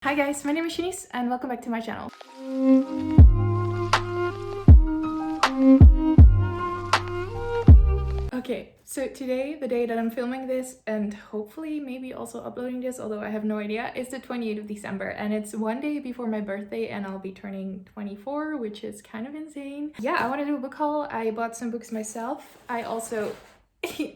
Hi guys, my name is Shanice and welcome back to my channel. Okay, so today, the day that I'm filming this and hopefully maybe also uploading this, although I have no idea, is the 28th of December and it's one day before my birthday and I'll be turning 24, which is kind of insane. Yeah, I want to do a book haul. I bought some books myself. I also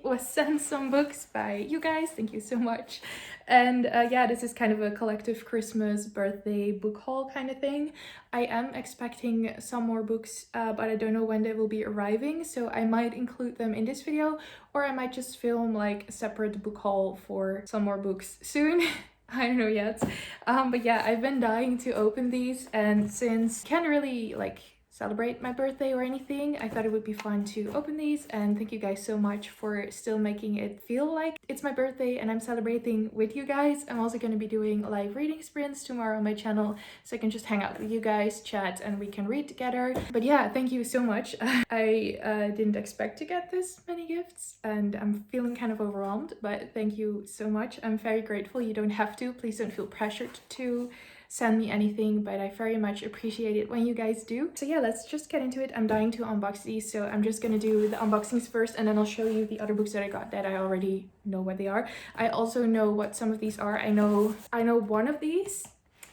was sent some books by you guys, thank you so much. And yeah, this is kind of a collective Christmas birthday book haul kind of thing. I am expecting some more books, but I don't know when they will be arriving, so I might include them in this video, or I might just film like a separate book haul for some more books soon. I don't know yet. But yeah, I've been dying to open these, and since I can't really like celebrate my birthday or anything, I thought it would be fun to open these, and thank you guys so much for still making it feel like it's my birthday and I'm celebrating with you guys. I'm also going to be doing live reading sprints tomorrow on my channel, so I can just hang out with you guys, chat, and we can read together. But yeah, thank you so much. I didn't expect to get this many gifts and I'm feeling kind of overwhelmed, but thank you so much. I'm very grateful. You don't have to, please don't feel pressured to send me anything, but I very much appreciate it when you guys do. So yeah, let's just get into it. I'm dying to unbox these, so I'm just gonna do the unboxings first and then I'll show you the other books that I got that I already know what they are. I also know what some of these are. I know one of these,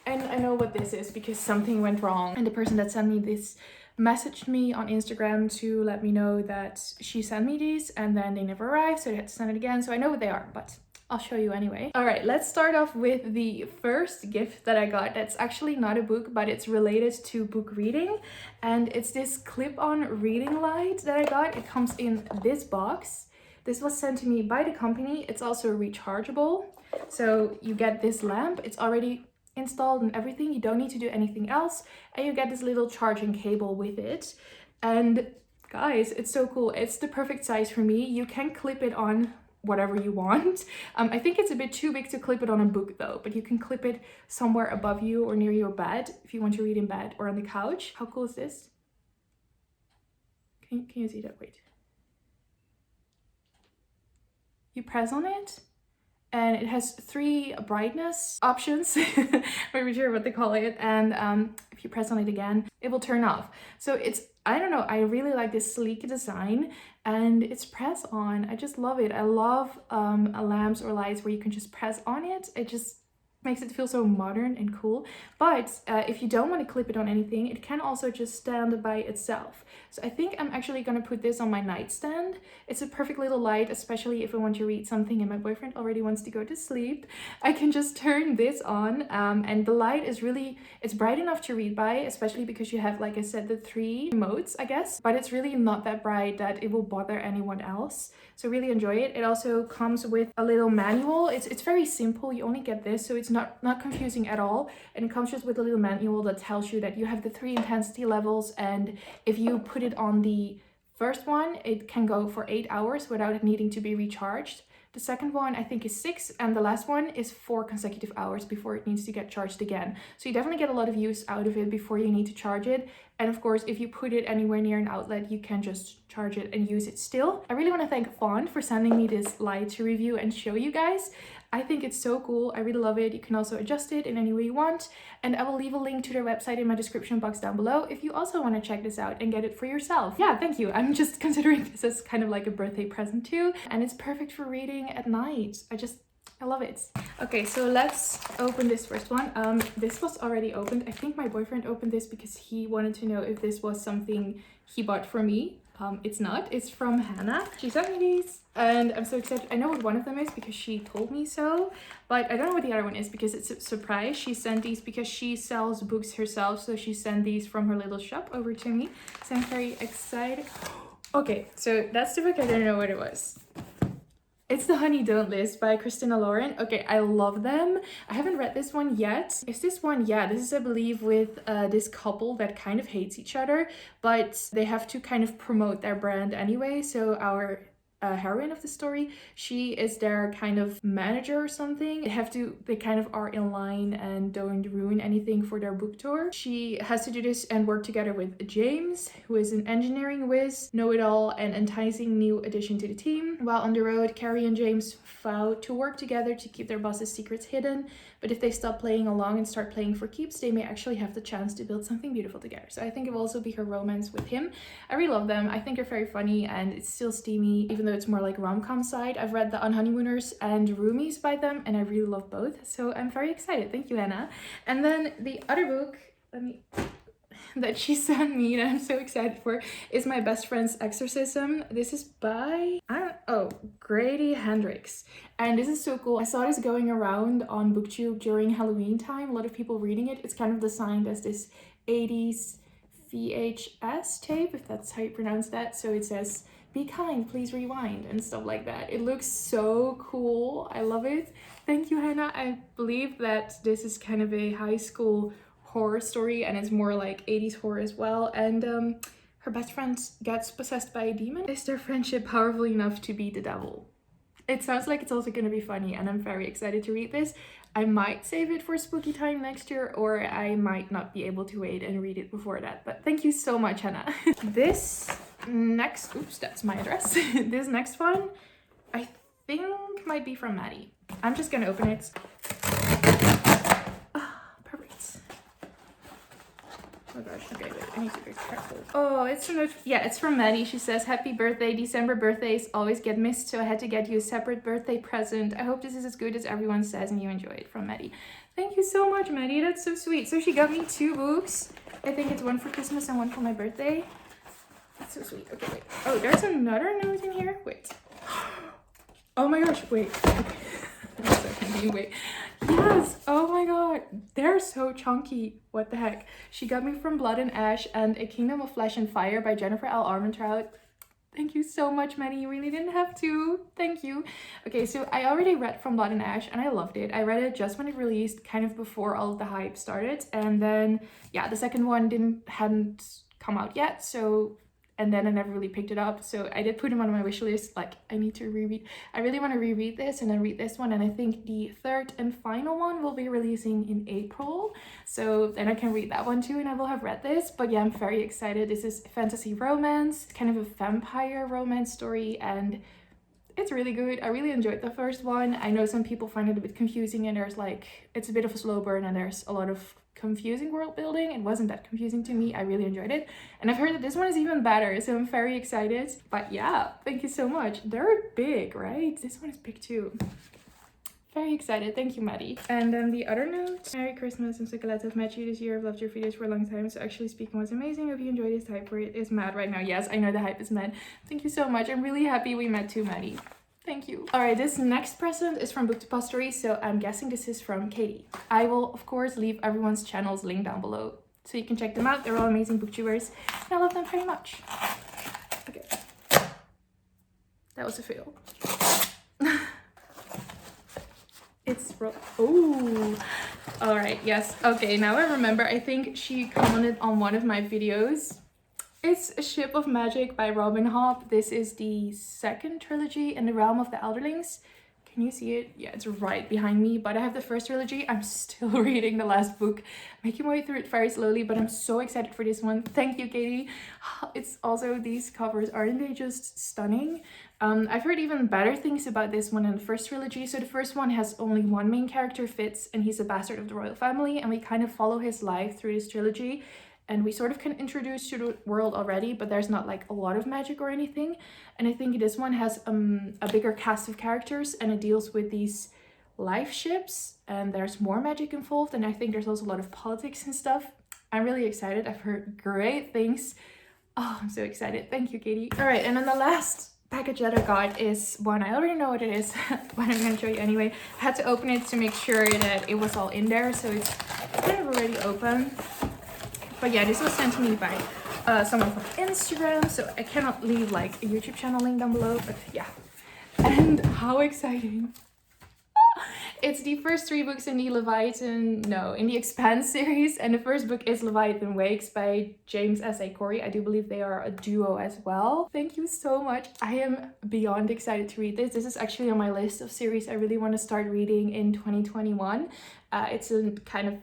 and I know what this is because something went wrong and the person that sent me this messaged me on Instagram to let me know that she sent me these and then they never arrived, so I had to send it again. So I know what they are, but I'll show you anyway. All right, let's start off with the first gift that I got. That's actually not a book, but it's related to book reading. And it's this ClipOn reading light that I got. It comes in this box. This was sent to me by the company. It's also rechargeable. So you get this lamp. It's already installed and everything. You don't need to do anything else. And you get this little charging cable with it. And guys, it's so cool. It's the perfect size for me. You can clip it on whatever you want. I think it's a bit too big to clip it on a book though, but you can clip it somewhere above you or near your bed if you want to read in bed or on the couch. How cool is this? Can you see that? Wait. You press on it and it has 3 brightness options. I'm not sure what they call it. And if you press on it again, it will turn off. So it's, I don't know, I really like this sleek design and it's press on. I just love it. I love lamps or lights where you can just press on it. It just makes it feel so modern and cool. But if you don't want to clip it on anything, it can also just stand by itself. So I think I'm actually gonna put this on my nightstand. It's a perfect little light, especially if I want to read something and my boyfriend already wants to go to sleep. I can just turn this on and the light is really, it's bright enough to read by, especially because you have, like I said, the 3 modes, I guess, but it's really not that bright that it will bother anyone else. So really enjoy it. It also comes with a little manual. It's very simple. You only get this, so it's not confusing at all. And it comes just with a little manual that tells you that you have the 3 intensity levels, and if you put it on the first one, it can go for 8 hours without it needing to be recharged. The second one I think is 6, and the last one is 4 consecutive hours before it needs to get charged again. So you definitely get a lot of use out of it before you need to charge it. And of course, if you put it anywhere near an outlet, you can just charge it and use it still. I really want to thank Font for sending me this light to review and show you guys. I think it's so cool. I really love it. You can also adjust it in any way you want. And I will leave a link to their website in my description box down below if you also want to check this out and get it for yourself. Yeah, thank you. I'm just considering this as kind of like a birthday present too. And it's perfect for reading at night. I love it. Okay, so let's open this first one. This was already opened. I think my boyfriend opened this because he wanted to know if this was something he bought for me. It's not. It's from Hannah. She sent me these and I'm so excited. I know what one of them is because she told me so, but I don't know what the other one is because it's a surprise. She sent these because she sells books herself, so she sent these from her little shop over to me. So I'm very excited. Okay, so that's the book. I don't know what it was. It's The Honey Don't List by Christina Lauren. Okay, I love them. I haven't read this one yet. Is this one? Yeah, this is, I believe, with this couple that kind of hates each other, but they have to kind of promote their brand anyway. So our heroine of the story, she is their kind of manager or something. They kind of are in line and don't ruin anything for their book tour. She has to do this and work together with James, who is an engineering whiz, know-it-all, and enticing new addition to the team. While on the road, Carrie and James vow to work together to keep their boss's secrets hidden, but if they stop playing along and start playing for keeps, they may actually have the chance to build something beautiful together. So I think it will also be her romance with him. I really love them. I think they're very funny and it's still steamy, even though it's more like rom-com side. I've read The Unhoneymooners and Roomies by them and I really love both. So I'm very excited. Thank you, Hannah. And then the other book, that she sent me and I'm so excited for is My Best Friend's Exorcism. This is by Grady Hendrix, and this is so cool. I saw this going around on Booktube during Halloween time, a lot of people reading it. It's kind of designed as this 80s VHS tape, if that's how you pronounce that. So it says, "Be kind, please rewind," and stuff like that. It looks so cool. I love it. Thank you, Hannah. I believe that this is kind of a high school horror story and it's more like 80s horror as well, and her best friend gets possessed by a demon. Is their friendship powerful enough to beat the devil? It sounds like it's also going to be funny and I'm very excited to read this. I might save it for spooky time next year, or I might not be able to wait and read it before that, but thank you so much, Hannah. This next, oops, that's my address. This next one I think might be from Maddie. I'm just gonna open it. Oh gosh, okay, wait, I need to be careful. Oh, it's from, yeah, it's from Maddie. She says, "Happy birthday. December birthdays always get missed, so I had to get you a separate birthday present. I hope this is as good as everyone says and you enjoy it." From Maddie. Thank you so much, Maddie. That's so sweet. So she got me 2 books. I think it's one for Christmas and one for my birthday. That's so sweet. Okay, wait. Oh, there's another note in here. Wait. Oh my gosh, wait. Okay. I'm so confused. Wait. Yes, oh my god, they're so chunky. What the heck. She got me from Blood and Ash and A Kingdom of Flesh and Fire by Jennifer L. Armentrout. Thank you so much, Maddie. You really didn't have to. Thank you. Okay, so I already read From Blood and Ash and I loved it. I read it just when it released, kind of before all of the hype started, and then yeah, the second one hadn't come out yet, so and then I never really picked it up. So I did put him on my wish list. Like, I need to reread. I really want to reread this and then read this one. And I think the third and final one will be releasing in April. So then I can read that one too and I will have read this. But yeah, I'm very excited. This is fantasy romance, kind of a vampire romance story, and it's really good. I really enjoyed the first one. I know some people find it a bit confusing and there's like, it's a bit of a slow burn and there's a lot of confusing world building. It wasn't that confusing to me. I really enjoyed it. And I've heard that this one is even better, so I'm very excited. But yeah, thank you so much. They're big, right? This one is big too. Very excited. Thank you, Maddie. And then the other note. Merry Christmas. I'm so glad to have met you this year. I've loved your videos for a long time. So actually speaking was amazing. Hope you enjoyed this. Hype for it is mad right now. Yes, I know the hype is mad. Thank you so much. I'm really happy we met too, Maddie. Thank you. All right, this next present is from Booktupostory, so I'm guessing this is from Katie. I will, of course, leave everyone's channels linked down below so you can check them out. They're all amazing booktubers, and I love them very much. Okay. That was a fail. It's oh. All right, yes. Okay, now I remember. I think she commented on one of my videos. It's A Ship of Magic by Robin Hobb. This is the second trilogy in the realm of the Elderlings. Can you see it? Yeah, it's right behind me, but I have the first trilogy. I'm still reading the last book, making my way through it very slowly, but I'm so excited for this one. Thank you, Katie. It's also, these covers, aren't they just stunning? I've heard even better things about this one than the first trilogy. So the first one has only one main character, Fitz, and he's a bastard of the royal family, and we kind of follow his life through this trilogy. And we sort of can introduce to the world already, but there's not like a lot of magic or anything. And I think this one has a bigger cast of characters and it deals with these life ships and there's more magic involved. And I think there's also a lot of politics and stuff. I'm really excited. I've heard great things. Oh, I'm so excited. Thank you, Katie. All right, and then the last package that I got is one, I already know what it is, but I'm gonna show you anyway. I had to open it to make sure that it was all in there. So it's kind of already open. But yeah, this was sent to me by someone from Instagram, so I cannot leave like a YouTube channel link down below, but yeah. And how exciting. It's the first 3 books in the in the Expanse series, and the first book is Leviathan Wakes by James S.A. Corey. I do believe they are a duo as well. Thank you so much. I am beyond excited to read this. This is actually on my list of series I really want to start reading in 2021. It's a kind of,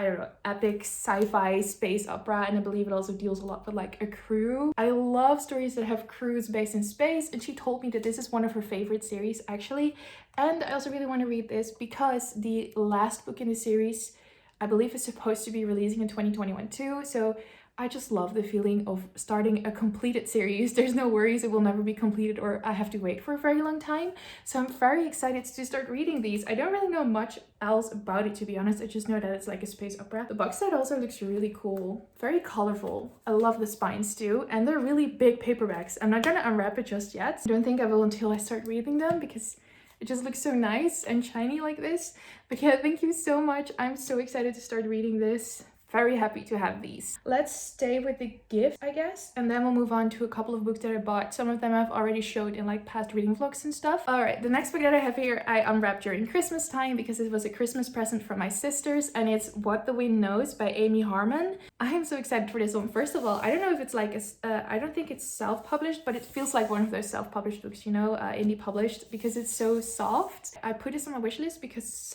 I don't know, epic sci-fi space opera, and I believe it also deals a lot with like a crew. I love stories that have crews based in space, and she told me that this is one of her favorite series actually. And I also really want to read this because the last book in the series, I believe, is supposed to be releasing in 2021 too. So I just love the feeling of starting a completed series. There's no worries it will never be completed or I have to wait for a very long time. So I'm very excited to start reading these. I don't really know much else about it, to be honest. I just know that it's like a space opera. The box set also looks really cool, very colorful. I love the spines too, and they're really big paperbacks. I'm not gonna unwrap it just yet. I don't think I will until I start reading them because it just looks so nice and shiny like this. But yeah, thank you so much. I'm so excited to start reading this. Very happy to have these. Let's stay with the gift, I guess, and then we'll move on to a couple of books that I bought. Some of them I've already showed in like past reading vlogs and stuff. All right, the next book that I have here I unwrapped during Christmas time because it was a Christmas present from my sisters, and it's What the Wind Knows by Amy Harmon. I am so excited for this one. First of all, I don't know if it's like I don't think it's self-published, but it feels like one of those self-published books, you know, indie published, because it's so soft. I put this on my wish list because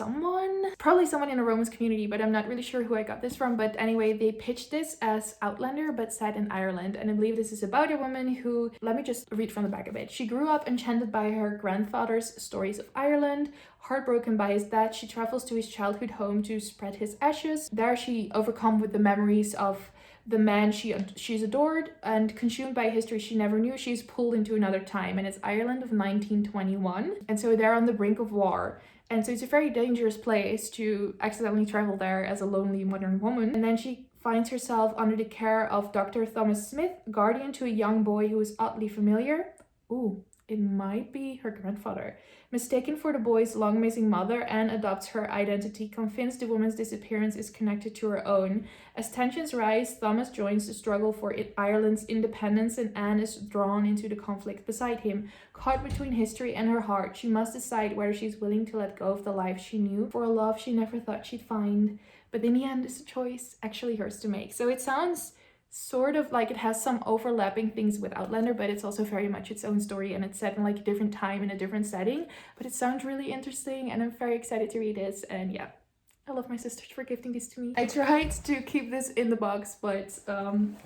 probably someone in a romance community, but I'm not really sure who I got this from. But anyway, they pitched this as Outlander but set in Ireland, and I believe this is about a woman who, let me just read from the back of it. She grew up enchanted by her grandfather's stories of Ireland. Heartbroken by his death, she travels to his childhood home to spread his ashes. There she overcome with the memories of the man she's adored, and consumed by a history she never knew, she's pulled into another time, and it's Ireland of 1921. And so they're on the brink of war. And so it's a very dangerous place to accidentally travel there as a lonely modern woman. And then she finds herself under the care of Dr. Thomas Smith, guardian to a young boy who is oddly familiar. Ooh, it might be her grandfather. Mistaken for the boy's long missing mother, Anne adopts her identity, convinced the woman's disappearance is connected to her own. As tensions rise, Thomas joins the struggle for Ireland's independence, and Anne is drawn into the conflict beside him. Caught between history and her heart, she must decide whether she's willing to let go of the life she knew for a love she never thought she'd find. But in the end, it's a choice actually hers to make. So it sounds sort of like it has some overlapping things with Outlander, but it's also very much its own story, and it's set in like a different time in a different setting. But it sounds really interesting, and I'm very excited to read this. And yeah, I love my sisters for gifting this to me. I tried to keep this in the box, but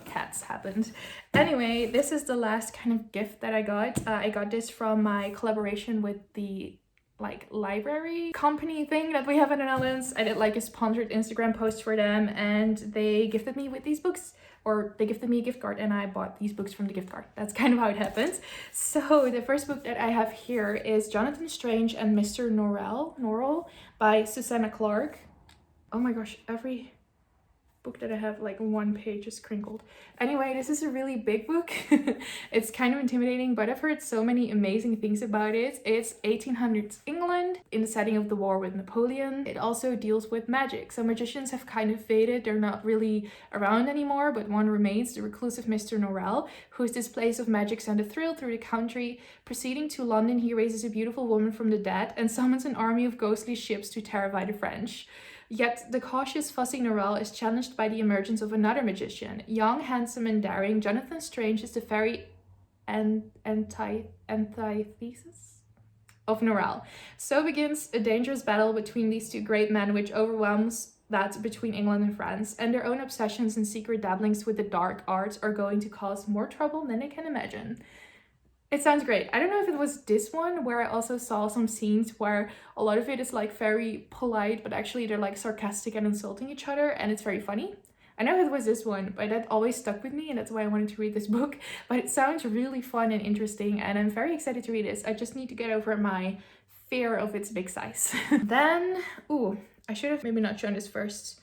cats happened. Anyway, this is the last kind of gift that I got. I got this from my collaboration with the like library company thing that we have in the Netherlands. I did like a sponsored Instagram post for them, and they gifted me with these books, or they gifted me a gift card, and I bought these books from the gift card. That's kind of how it happens. So the first book that I have here is Jonathan Strange and Mr. Norel by Susanna Clarke. Oh my gosh, every book that I have, like one page is crinkled. Anyway, this is a really big book. It's kind of intimidating, but I've heard so many amazing things about it. It's 1800s England in the setting of the war with Napoleon. It also deals with magic. So magicians have kind of faded. They're not really around anymore, but one remains, the reclusive Mr. Norel, whose displays of magic send a thrill through the country. Proceeding to London, he raises a beautiful woman from the dead and summons an army of ghostly ships to terrify the French. Yet the cautious, fussy Norel is challenged by the emergence of another magician. Young, handsome, and daring, Jonathan Strange is the very antithesis of Norel. So begins a dangerous battle between these two great men, which overwhelms that between England and France, and their own obsessions and secret dabblings with the dark arts are going to cause more trouble than they can imagine. It sounds great. I don't know if it was this one where I also saw some scenes where a lot of it is like very polite, but actually they're like sarcastic and insulting each other, and it's very funny. I know it was this one, but that always stuck with me, and that's why I wanted to read this book. But it sounds really fun and interesting, and I'm very excited to read this. I just need to get over my fear of its big size. Then, ooh, I should have maybe not shown this first.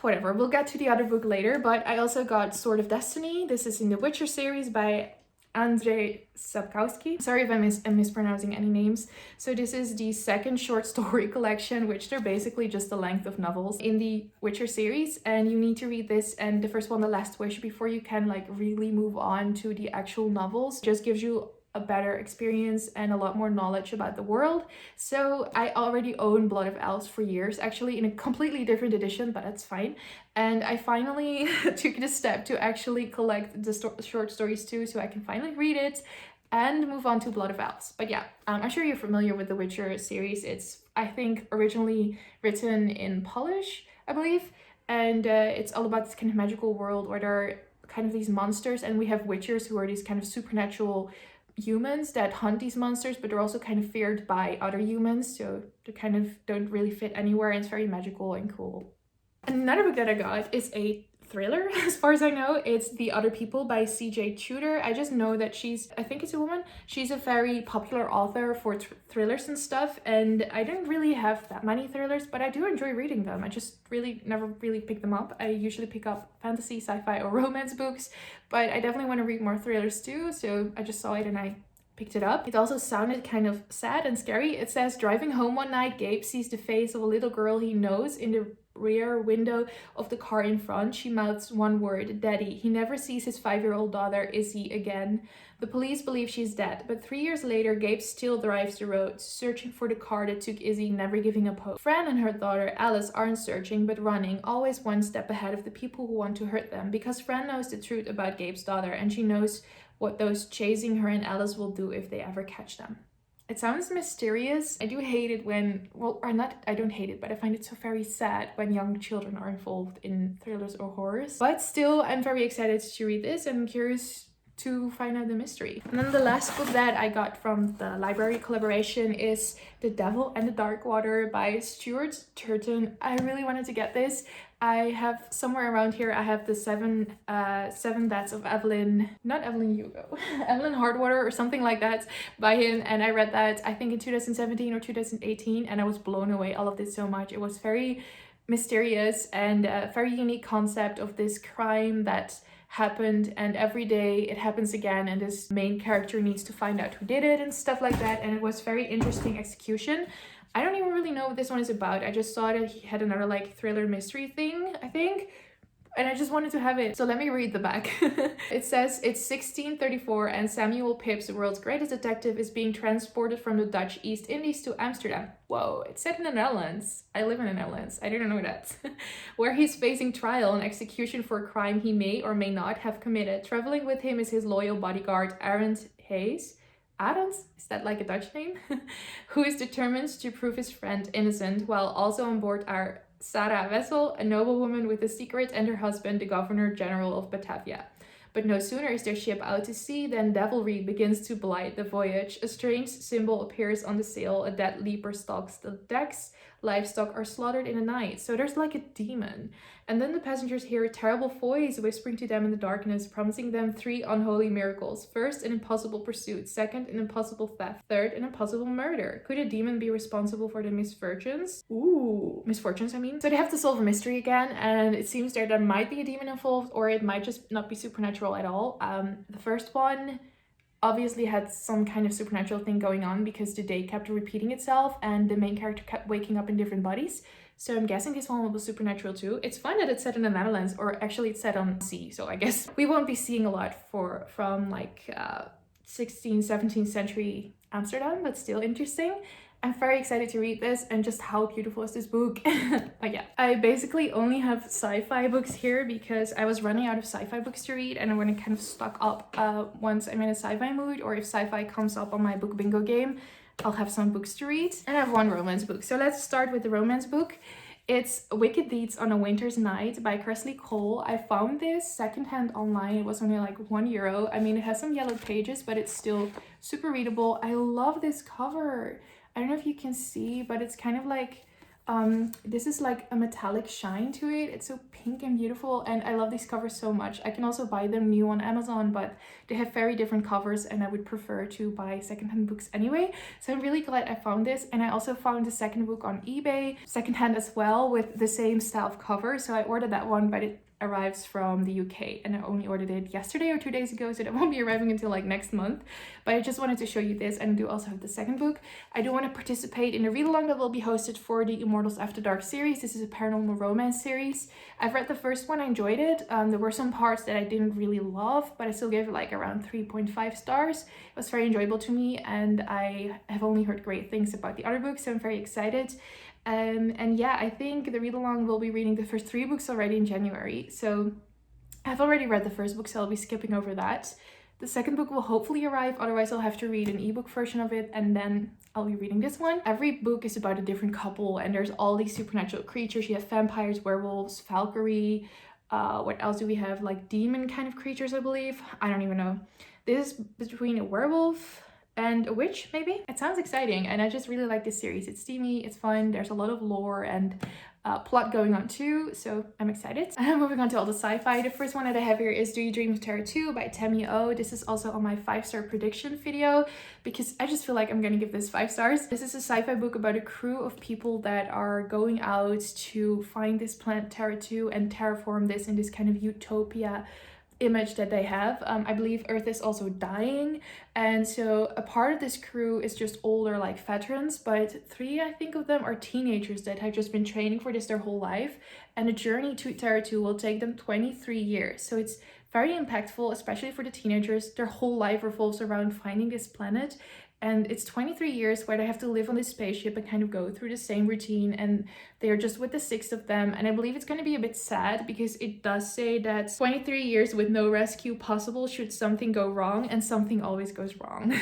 Whatever, we'll get to the other book later, but I also got Sword of Destiny. This is in the Witcher series by Andrzej Sapkowski. Sorry if I'm mispronouncing any names. So this is the second short story collection, which they're basically just the length of novels in the Witcher series, and you need to read this and the first one, The Last Wish, before you can like really move on to the actual novels. It just gives you a better experience and a lot more knowledge about the world. So I already own Blood of Elves for years, actually in a completely different edition, but that's fine. And I finally took the step to actually collect the short stories too, so I can finally read it and move on to Blood of Elves. But yeah, I'm sure you're familiar with the Witcher series. It's, I think, originally written in Polish. I believe. And it's all about this kind of magical world where there are kind of these monsters, and we have witchers who are these kind of supernatural humans that hunt these monsters, but they're also kind of feared by other humans, so they kind of don't really fit anywhere, and it's very magical and cool. Another book that I got is a thriller, as far as I know. It's The Other People by CJ Tudor. I just know that I think it's a woman. She's a very popular author for thrillers and stuff, and I don't really have that many thrillers, but I do enjoy reading them. I just never really pick them up. I usually pick up fantasy, sci-fi, or romance books, but I definitely want to read more thrillers too, so I just saw it and I picked it up. It also sounded kind of sad and scary. It says, driving home one night, Gabe sees the face of a little girl he knows in the rear window of the car in front. She mouths one word, Daddy. He never sees his 5-year-old daughter, Izzy, again. The police believe she's dead, but 3 years later, Gabe still drives the road, searching for the car that took Izzy, never giving up hope. Fran and her daughter, Alice, aren't searching, but running, always one step ahead of the people who want to hurt them, because Fran knows the truth about Gabe's daughter, and she knows what those chasing her and Alice will do if they ever catch them. It sounds mysterious. I do hate it when, I don't hate it, but I find it so very sad when young children are involved in thrillers or horrors. But still, I'm very excited to read this and I'm curious to find out the mystery. And then the last book that I got from the library collaboration is The Devil and the Dark Water by Stuart Turton. I really wanted to get this. I have somewhere around here, I have the seven Deaths of Evelyn, not Evelyn Hugo, Evelyn Hardwater or something like that by him. And I read that, I think in 2017 or 2018, and I was blown away. I loved it so much. It was very mysterious and a very unique concept of this crime that happened, and every day it happens again, and this main character needs to find out who did it and stuff like that. And it was very interesting execution. I don't even really know what this one is about. I just saw that he had another like thriller mystery thing, I think, and I just wanted to have it. So let me read the back. It says, it's 1634 and Samuel Pepys, the world's greatest detective, is being transported from the Dutch East Indies to Amsterdam. Whoa, it's set in the Netherlands. I live in the Netherlands. I didn't know that. Where he's facing trial and execution for a crime he may or may not have committed. Traveling with him is his loyal bodyguard, Arend Hayes. Adams, is that like a Dutch name? Who is determined to prove his friend innocent, while also on board are Sarah Wessel, a noblewoman with a secret, and her husband, the Governor General of Batavia. But no sooner is their ship out to sea than devilry begins to blight the voyage. A strange symbol appears on the sail, a dead leaper stalks the decks, livestock are slaughtered in the night. So there's like a demon. And then the passengers hear a terrible voice whispering to them in the darkness, promising them 3 unholy miracles. First, an impossible pursuit. Second, an impossible theft. Third, an impossible murder. Could a demon be responsible for the misfortunes? Misfortunes, I mean. So they have to solve a mystery again, and it seems there might be a demon involved, or it might just not be supernatural at all. The first one obviously had some kind of supernatural thing going on because the day kept repeating itself and the main character kept waking up in different bodies. So I'm guessing this one will be supernatural too. It's fun that it's set in the Netherlands, or actually it's set on sea. So I guess we won't be seeing a lot from like 16th, 17th century Amsterdam, but still interesting. I'm very excited to read this, and just how beautiful is this book. But yeah, I basically only have sci-fi books here because I was running out of sci-fi books to read, and I want to kind of stock up once I'm in a sci-fi mood, or if sci-fi comes up on my book bingo game, I'll have some books to read. And I have one romance book. So let's start with the romance book. It's Wicked Deeds on a Winter's Night by Kresley Cole. I found this secondhand online. It was only like €1. I mean, it has some yellow pages, but it's still super readable. I love this cover. I don't know if you can see, but it's kind of like, this is like a metallic shine to it. It's so pink and beautiful, and I love these covers so much. I can also buy them new on Amazon, but they have very different covers, and I would prefer to buy secondhand books anyway. So I'm really glad I found this, and I also found the second book on eBay, secondhand as well, with the same style of cover. So I ordered that one, but it arrives from the UK, and I only ordered it yesterday or 2 days ago, so that won't be arriving until like next month. But I just wanted to show you this, and I do also have the second book. I do want to participate in a read-along that will be hosted for the Immortals After Dark series. This is a paranormal romance series. I've read the first one, I enjoyed it. There were some parts that I didn't really love, but I still gave it like around 3.5 stars. It was very enjoyable to me, and I have only heard great things about the other books, so I'm very excited. And yeah, I think the read-along will be reading the first 3 books already in January. So I've already read the first book, so I'll be skipping over that. The second book will hopefully arrive, otherwise I'll have to read an ebook version of it, and then I'll be reading this one. Every book is about a different couple, and there's all these supernatural creatures. You have vampires, werewolves, Valkyrie, what else do we have? Like demon kind of creatures, I believe. I don't even know. This is between a werewolf and a witch, maybe? It sounds exciting, and I just really like this series. It's steamy, it's fun, there's a lot of lore and plot going on too, so I'm excited. Moving on to all the sci-fi. The first one that I have here is Do You Dream of Terror 2 by Tammy O. This is also on my 5-star prediction video because I just feel like I'm gonna give this 5 stars. This is a sci-fi book about a crew of people that are going out to find this planet Terra 2 and terraform this in this kind of utopia image that they have. I believe Earth is also dying, and so a part of this crew is just older, like veterans, but 3 I think of them are teenagers that have just been training for this their whole life, and the journey to Terra 2 will take them 23 years. So it's very impactful, especially for the teenagers. Their whole life revolves around finding this planet, and it's 23 years where they have to live on this spaceship and kind of go through the same routine, and they are just with the 6 of them. And I believe it's going to be a bit sad because it does say that 23 years with no rescue possible should something go wrong, and something always goes wrong.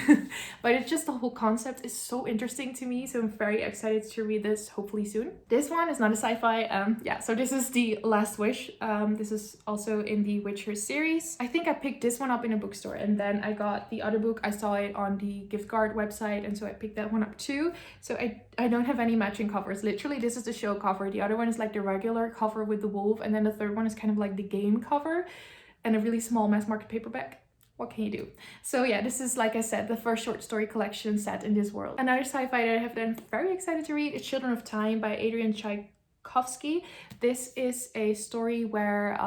But it's just the whole concept is so interesting to me, so I'm very excited to read this hopefully soon. This one is not a sci-fi. Yeah, so this is The Last Wish. This is also in the Witcher series. I think I picked this one up in a bookstore, and then I got the other book. I saw it on the gift card website, and so I picked that one up too. So I don't have any matching covers. Literally, this is the show cover. The other one is like the regular cover with the wolf, and then the third one is kind of like the game cover and a really small mass market paperback. What can you do? So yeah, this is, like I said, the first short story collection set in this world. Another sci-fi that I have that I'm very excited to read is Children of Time by Adrian Tchaikovsky. This is a story where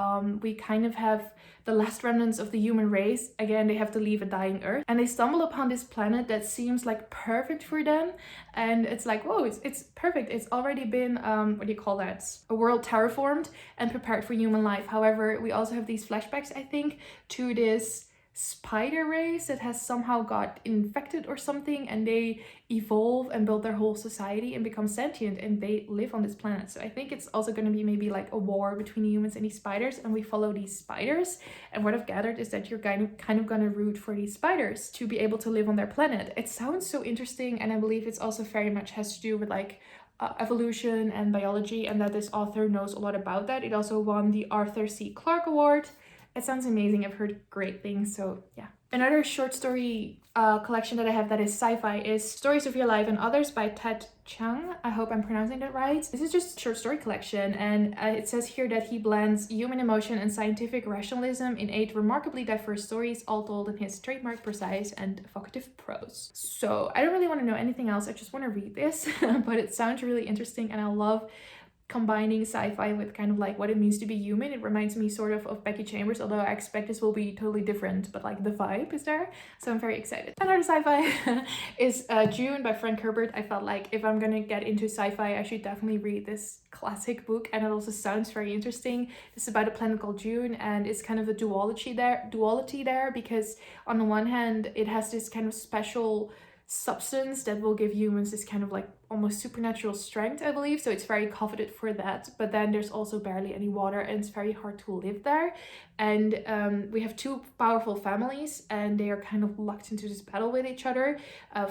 we kind of have the last remnants of the human race. Again, they have to leave a dying Earth, and they stumble upon this planet that seems like perfect for them. And it's like, whoa, it's perfect. It's already been, what do you call that? A world terraformed and prepared for human life. However, we also have these flashbacks, I think, to this spider race that has somehow got infected or something, and they evolve and build their whole society and become sentient, and they live on this planet. So I think it's also going to be maybe like a war between humans and these spiders, and we follow these spiders. And what I've gathered is that you're kind of going to root for these spiders to be able to live on their planet. It sounds so interesting, and I believe it's also very much has to do with like evolution and biology, and that this author knows a lot about that. It also won the Arthur C. Clarke Award. It sounds amazing. I've heard great things, so yeah. Another short story collection that I have that is sci-fi is Stories of Your Life and Others by Ted Chiang. I hope I'm pronouncing that right. This is just a short story collection, and it says here that he blends human emotion and scientific rationalism in 8 remarkably diverse stories, all told in his trademark, precise, and evocative prose. So I don't really want to know anything else. I just want to read this, but it sounds really interesting, and I love combining sci-fi with kind of like what it means to be human. It reminds me sort of Becky Chambers, although I expect this will be totally different, but like the vibe is there, so I'm very excited. Another sci-fi is June by Frank Herbert. I felt like if I'm gonna get into sci-fi, I should definitely read this classic book, and it also sounds very interesting. It's about a planet called June, and it's kind of a duality there because on the one hand it has this kind of special substance that will give humans this kind of like almost supernatural strength, I believe, so it's very coveted for that. But then there's also barely any water, and it's very hard to live there. And we have 2 powerful families, and they are kind of locked into this battle with each other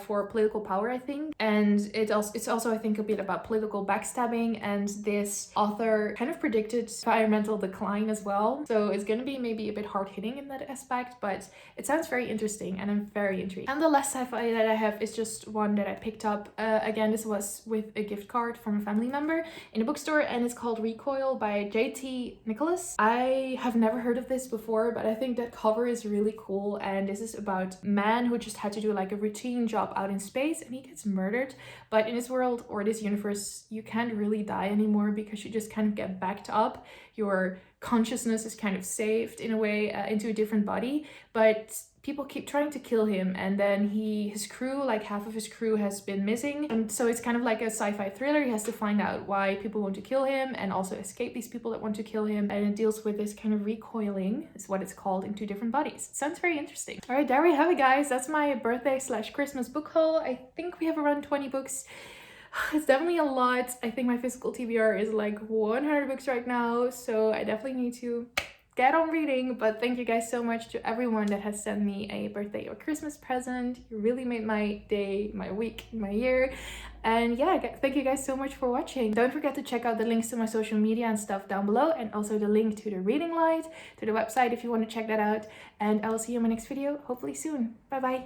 for political power, I think. And it's also I think a bit about political backstabbing, and this author kind of predicted environmental decline as well, so it's gonna be maybe a bit hard-hitting in that aspect, but it sounds very interesting, and I'm very intrigued. And the last sci-fi that I have is just one that I picked up. Again, this was with a gift card from a family member in a bookstore, and it's called Recoil by J.T. Nicholas. I have never heard of this before, but I think that cover is really cool, and this is about a man who just had to do like a routine job out in space, and he gets murdered. But in this world or this universe, you can't really die anymore because you just kind of get backed up. Your consciousness is kind of saved in a way into a different body, but people keep trying to kill him, and then his crew, like half of his crew has been missing, and so it's kind of like a sci-fi thriller. He has to find out why people want to kill him and also escape these people that want to kill him, and it deals with this kind of recoiling, is what it's called, into different bodies. It sounds very interesting. All right, there we have it, guys. That's my birthday/Christmas book haul. I think we have around 20 books. It's definitely a lot. I think my physical TBR is like 100 books right now, so I definitely need to get on reading. But thank you guys so much to everyone that has sent me a birthday or Christmas present. You really made my day, my week, my year. And yeah, thank you guys so much for watching. Don't forget to check out the links to my social media and stuff down below, and also the link to the reading light, to the website if you want to check that out. And I will see you in my next video, hopefully soon. Bye bye.